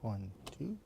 1, 2.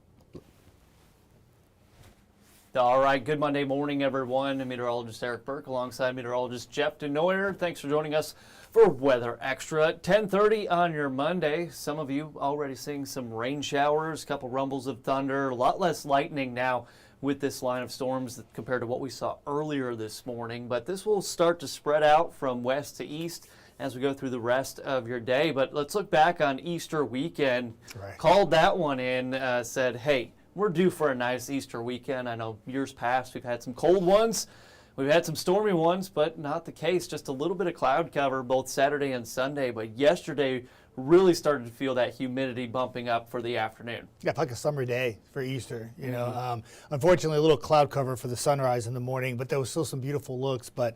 All right, good Monday morning, everyone. Meteorologist Eric Burke alongside meteorologist Jeff Desnoyers. Thanks for joining us for Weather Extra at 10:30 on your Monday. Some of you already seeing some rain showers, a couple rumbles of thunder, a lot less lightning now with this line of storms compared to what we saw earlier this morning. But this will start to spread out from west to east as we go through the rest of your day. But let's look back on Easter weekend. Right. Called that one in, said, hey, we're due for a nice Easter weekend. I know years past we've had some cold ones, we've had some stormy ones, but not the case. Just a little bit of cloud cover both Saturday and Sunday, but yesterday really started to feel that humidity bumping up for the afternoon. Yeah, like a summer day for Easter. Unfortunately, a little cloud cover for the sunrise in the morning, but there was still some beautiful looks. But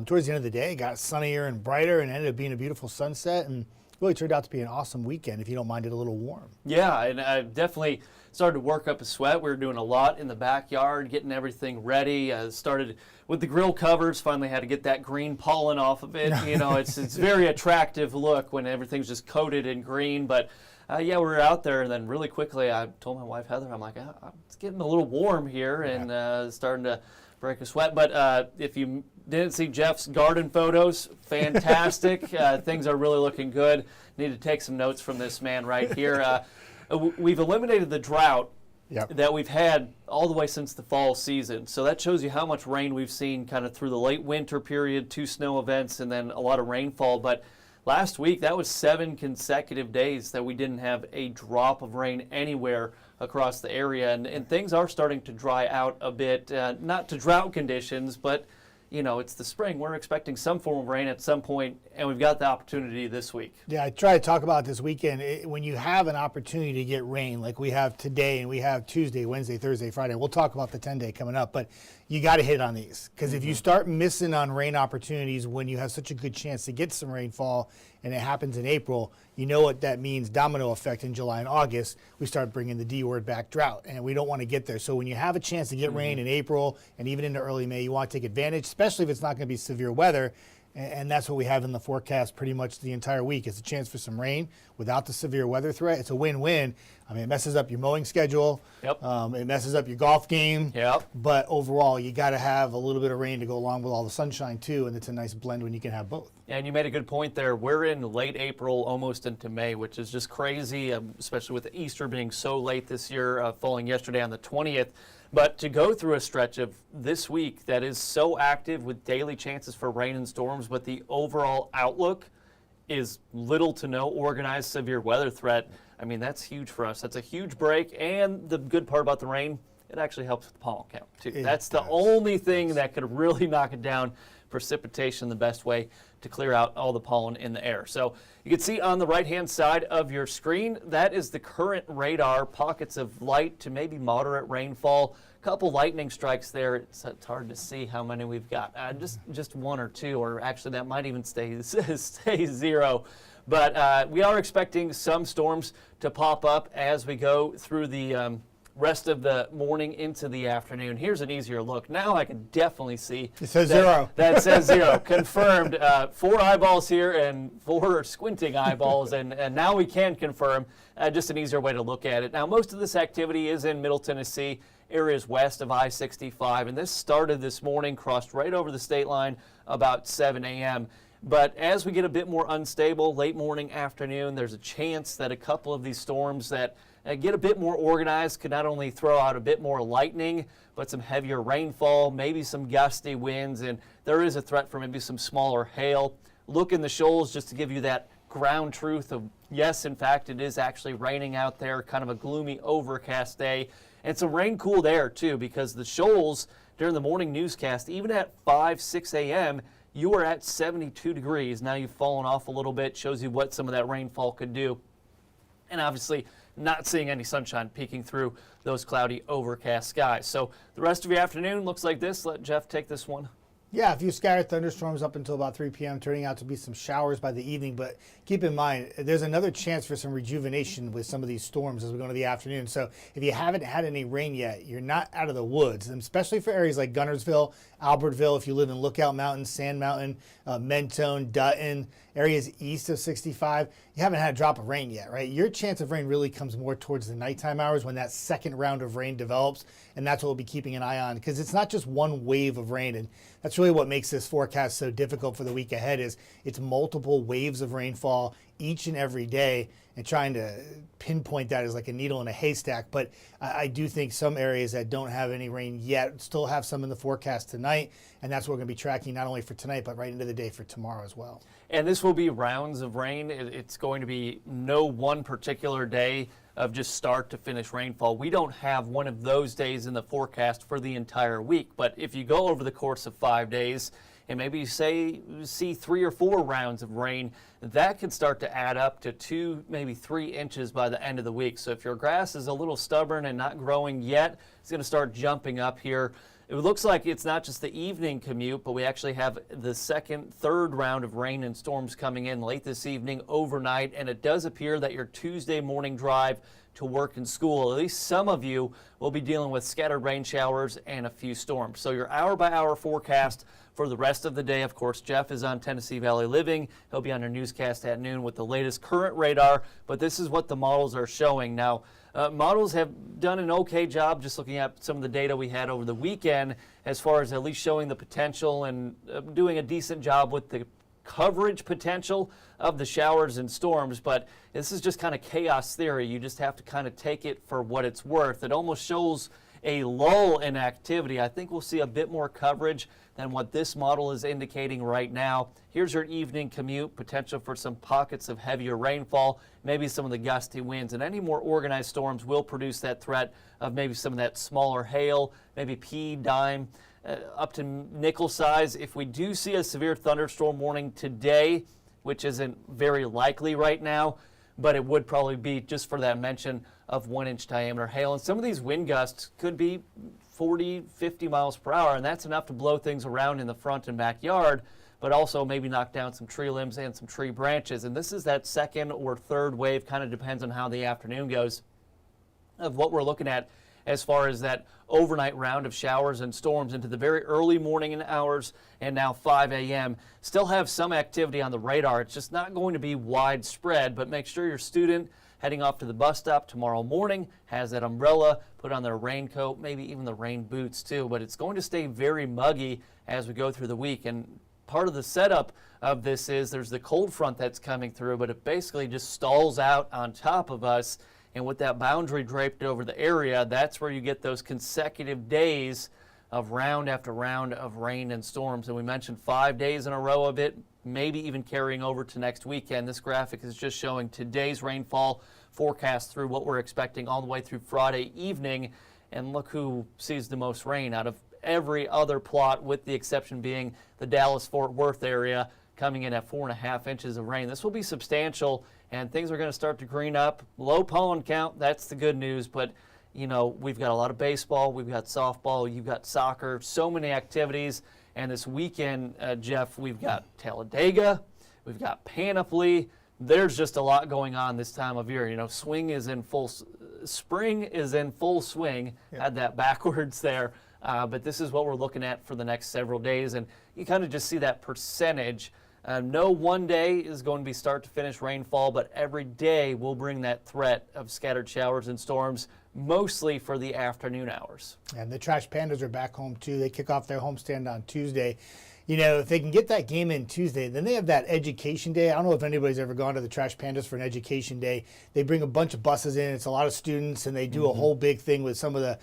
towards the end of the day, it got sunnier and brighter and ended up being a beautiful sunset, and really turned out to be an awesome weekend if you don't mind it a little warm. Yeah, and I definitely started to work up a sweat. We were doing a lot in the backyard, getting everything ready. Started with the grill covers, finally had to get that green pollen off of it. You know, it's very attractive look when everything's just coated in green. But yeah, we were out there, and then really quickly I told my wife Heather, I'm like, it's getting a little warm here, and starting to break a sweat. But if you didn't see Jeff's garden photos, fantastic. Things are really looking good. Need to take some notes from this man right here. We've eliminated the drought that we've had all the way since the fall season. So that shows you how much rain we've seen kind of through the late winter period, 2 snow events, and then a lot of rainfall. But last week, that was 7 consecutive days that we didn't have a drop of rain anywhere across the area. And things are starting to dry out a bit, not to drought conditions, but you know, it's the spring. We're expecting some form of rain at some point, and we've got the opportunity this week. Yeah, I try to talk about this weekend. When you have an opportunity to get rain, like we have today, and we have Tuesday, Wednesday, Thursday, Friday, we'll talk about the 10-day coming up, but you got to hit on these. Because if you start missing on rain opportunities when you have such a good chance to get some rainfall, and it happens in April, you know what that means, domino effect in July and August. We start bringing the D word back, drought, and we don't want to get there. So when you have a chance to get rain in April and even into early May, you want to take advantage, especially if it's not going to be severe weather. And that's what we have in the forecast pretty much the entire week. It's a chance for some rain without the severe weather threat. It's a win-win. I mean, it messes up your mowing schedule. It messes up your golf game. But overall, you got to have a little bit of rain to go along with all the sunshine too, and it's a nice blend when you can have both. And you made a good point there. We're in late April, almost into May, which is just crazy, especially with Easter being so late this year, falling yesterday on the 20th. But to go through a stretch of this week that is so active with daily chances for rain and storms, but the overall outlook is little to no organized severe weather threat. I mean, that's huge for us. That's a huge break. And the good part about the rain, it actually helps with the pollen count, too. That's the only thing that could really knock it down. Precipitation, the best way to clear out all the pollen in the air. So you can see on the right-hand side of your screen, that is the current radar. Pockets of light to maybe moderate rainfall. A couple lightning strikes there. It's hard to see how many we've got. Just 1 or 2, or actually that might even stay 0. But we are expecting some storms to pop up as we go through the rest of the morning into the afternoon. Here's an easier look. Now I can definitely see. It says 0. That says 0. Confirmed. 4 eyeballs here and 4 squinting eyeballs, and now we can confirm. Just an easier way to look at it. Now, most of this activity is in Middle Tennessee, areas west of I-65, and this started this morning, crossed right over the state line about 7 a.m. But as we get a bit more unstable, late morning, afternoon, there's a chance that a couple of these storms that get a bit more organized could not only throw out a bit more lightning, but some heavier rainfall, maybe some gusty winds, and there is a threat for maybe some smaller hail. Look in the shoals just to give you that ground truth of, yes, in fact, it is actually raining out there, kind of a gloomy, overcast day. And some rain cooled air, too, because the shoals during the morning newscast, even at 5, 6 a.m., you were at 72 degrees. Now you've fallen off a little bit, shows you what some of that rainfall could do. And obviously, not seeing any sunshine peeking through those cloudy, overcast skies. So the rest of your afternoon looks like this. Let Jeff take this one. Yeah, a few scattered thunderstorms up until about 3 p.m., turning out to be some showers by the evening. But keep in mind, there's another chance for some rejuvenation with some of these storms as we go into the afternoon. So if you haven't had any rain yet, you're not out of the woods, and especially for areas like Gunnersville, Albertville, if you live in Lookout Mountain, Sand Mountain, Mentone, Dutton, areas east of 65, you haven't had a drop of rain yet, right? Your chance of rain really comes more towards the nighttime hours when that second round of rain develops, and that's what we'll be keeping an eye on, because it's not just one wave of rain, and that's really what makes this forecast so difficult for the week ahead. Is it's multiple waves of rainfall each and every day, and trying to pinpoint that is like a needle in a haystack. But I do think some areas that don't have any rain yet still have some in the forecast tonight, and that's what we're going to be tracking not only for tonight but right into the day for tomorrow as well. And this will be rounds of rain. It's going to be no one particular day of just start to finish rainfall. We don't have one of those days in the forecast for the entire week. But if you go over the course of 5 days and maybe you see 3 or 4 rounds of rain, that could start to add up to 2, maybe 3 inches by the end of the week. So if your grass is a little stubborn and not growing yet, it's going to start jumping up here. It looks like it's not just the evening commute, but we actually have the second, third round of rain and storms coming in late this evening, overnight, and it does appear that your Tuesday morning drive to work and school, at least some of you will be dealing with scattered rain showers and a few storms. So your hour-by-hour forecast for the rest of the day, of course, Jeff is on Tennessee Valley Living. He'll be on our newscast at noon with the latest current radar, but this is what the models are showing. Now, models have done an okay job just looking at some of the data we had over the weekend as far as at least showing the potential and doing a decent job with the coverage potential of the showers and storms. But this is just kind of chaos theory. You just have to kind of take it for what it's worth. It almost shows a lull in activity. I think we'll see a bit more coverage than what this model is indicating right now. Here's your evening commute, potential for some pockets of heavier rainfall, maybe some of the gusty winds, and any more organized storms will produce that threat of maybe some of that smaller hail, maybe pea, dime, up to nickel size. If we do see a severe thunderstorm warning today, which isn't very likely right now, but it would probably be just for that mention of 1-inch diameter hail. And some of these wind gusts could be 40, 50 miles per hour, and that's enough to blow things around in the front and backyard, but also maybe knock down some tree limbs and some tree branches. And this is that second or third wave, kind of depends on how the afternoon goes, of what we're looking at as far as that overnight round of showers and storms into the very early morning hours and now 5 a.m. Still have some activity on the radar. It's just not going to be widespread, but make sure your student heading off to the bus stop tomorrow morning has that umbrella, put on their raincoat, maybe even the rain boots too. But it's going to stay very muggy as we go through the week. And part of the setup of this is there's the cold front that's coming through, but it basically just stalls out on top of us. And with that boundary draped over the area, that's where you get those consecutive days of round after round of rain and storms. And we mentioned 5 days in a row of it, maybe even carrying over to next weekend. This graphic is just showing today's rainfall forecast through what we're expecting all the way through Friday evening. And look who sees the most rain out of every other plot, with the exception being the Dallas-Fort Worth area, coming in at 4.5 inches of rain. This will be substantial, and things are going to start to green up. Low pollen count, that's the good news, but you know, we've got a lot of baseball, we've got softball, you've got soccer, so many activities. And this weekend, Jeff, we've got Talladega, we've got Panoply. There's just a lot going on this time of year. You know, spring is in full swing. Yeah. Had that backwards there. But this is what we're looking at for the next several days. And you kind of just see that percentage. No one day is going to be start to finish rainfall, but every day will bring that threat of scattered showers and storms, mostly for the afternoon hours. And the Trash Pandas are back home too. They kick off their homestand on Tuesday. You know, if they can get that game in Tuesday, then they have that education day. I don't know if anybody's ever gone to the Trash Pandas for an education day. They bring a bunch of buses in. It's a lot of students, and they do a whole big thing with some of the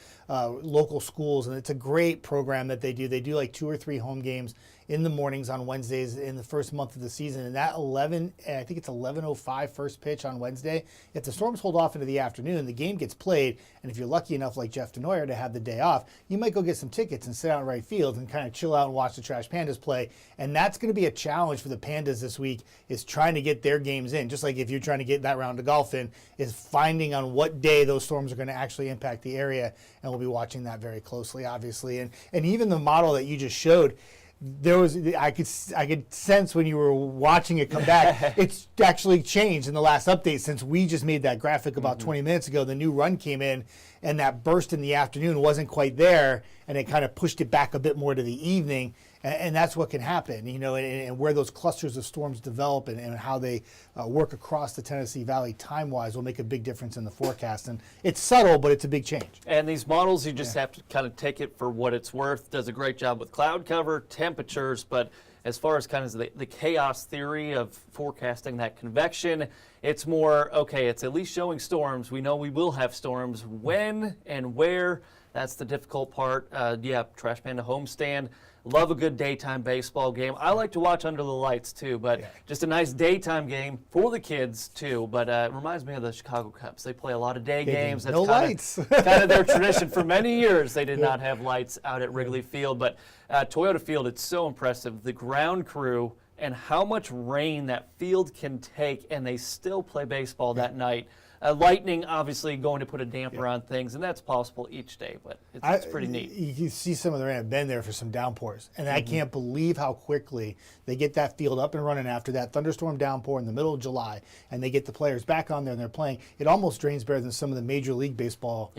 local schools. And it's a great program that they do. They do like 2 or 3 home games in the mornings on Wednesdays in the first month of the season. And that I think it's 11:05 first pitch on Wednesday. If the storms hold off into the afternoon, the game gets played. And if you're lucky enough, like Jeff Desnoyers, to have the day off, you might go get some tickets and sit out in right field and kind of chill out and watch the Trash Pandas play. And that's going to be a challenge for the Pandas this week, is trying to get their games in. Just like if you're trying to get that round of golf in, is finding on what day those storms are going to actually impact the area. And we'll be watching that very closely, obviously. And even the model that you just showed, I could sense when you were watching it come back, it's actually changed in the last update since we just made that graphic about 20 minutes ago. The new run came in, and that burst in the afternoon wasn't quite there, and it kind of pushed it back a bit more to the evening. And that's what can happen, and where those clusters of storms develop and how they work across the Tennessee Valley time-wise will make a big difference in the forecast. And it's subtle, but it's a big change. And these models, you just have to kind of take it for what it's worth. Does a great job with cloud cover, temperatures, but as far as kind of the chaos theory of forecasting that convection, it's more, okay, it's at least showing storms. We know we will have storms. When and where, that's the difficult part. Trash Panda homestand. Love a good daytime baseball game. I like to watch under the lights too, but just a nice daytime game for the kids too. But it reminds me of the Chicago Cubs. They play a lot of day games. That's lights. Kind of their tradition. For many years, they did not have lights out at Wrigley Field. But Toyota Field, it's so impressive. The ground crew and how much rain that field can take, and they still play baseball that night. Lightning, obviously, going to put a damper on things, and that's possible each day, but it's pretty neat. You can see some of the rain. I've been there for some downpours, and I can't believe how quickly they get that field up and running after that thunderstorm downpour in the middle of July, and they get the players back on there and they're playing. It almost drains better than some of the Major League Baseball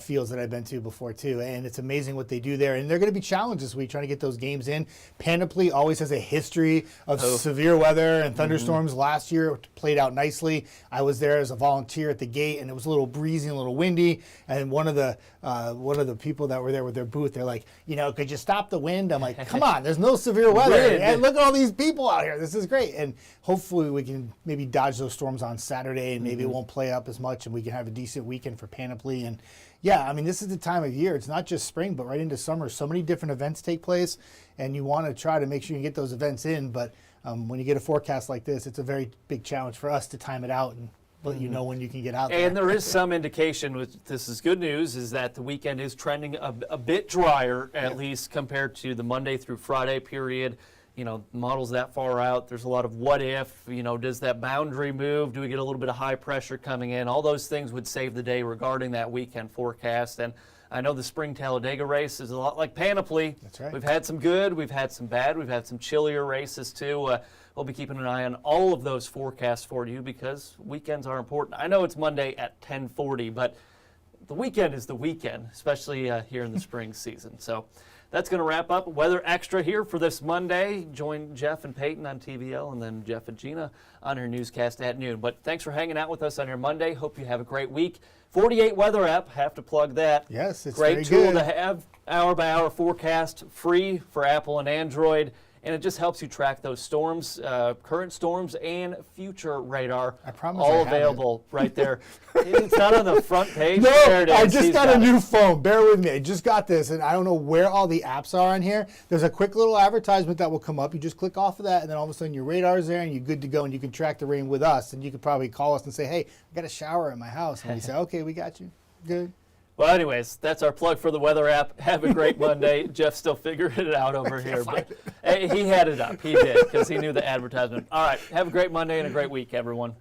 fields that I've been to before, too, and it's amazing what they do there. And they're going to be challenged this week trying to get those games in. Panoply always has a history of severe weather and thunderstorms. Last year, it played out nicely. I was there as a volunteer at the gate, and it was a little breezy and a little windy. And one of the people that were there with their booth, they're like, could you stop the wind? I'm like, come on, there's no severe weather. And look at all these people out here. This is great. And hopefully we can maybe dodge those storms on Saturday, and maybe it won't play up as much, and we can have a decent weekend for Panoply. And this is the time of year. It's not just spring, but right into summer. So many different events take place, and you want to try to make sure you get those events in. But when you get a forecast like this, it's a very big challenge for us to time it out and let you know when you can get out there. And there is some indication, which this is good news, is that the weekend is trending a bit drier, at least compared to the Monday through Friday period. Models that far out, there's a lot of what if, does that boundary move? Do we get a little bit of high pressure coming in? All those things would save the day regarding that weekend forecast. And I know the spring Talladega race is a lot like Panoply. That's right. We've had some good, we've had some bad, we've had some chillier races too. We'll be keeping an eye on all of those forecasts for you because weekends are important. I know it's Monday at 10:40, but the weekend is the weekend, especially here in the spring season. So that's going to wrap up Weather Extra here for this Monday. Join Jeff and Peyton on TVL, and then Jeff and Gina on her newscast at noon. But thanks for hanging out with us on your Monday. Hope you have a great week. 48 Weather app, have to plug that. Yes, it's great very tool good to have, hour-by-hour forecast, free for Apple and Android. And it just helps you track those storms, current storms, and future radar. I promise all I have available right there. It's not on the front page. No, There it is. I just He's got a it. new phone. Bear with me. I just got this, and I don't know where all the apps are on here. There's a quick little advertisement that will come up. You just click off of that, and then all of a sudden your radar's there, and you're good to go, and you can track the rain with us. And you could probably call us and say, hey, I got a shower at my house. And we say, okay, we got you. Good. Well, anyways, that's our plug for the weather app. Have a great Monday. Jeff's still figuring it out over here. But hey, he had it up. He did, because he knew the advertisement. All right. Have a great Monday and a great week, everyone.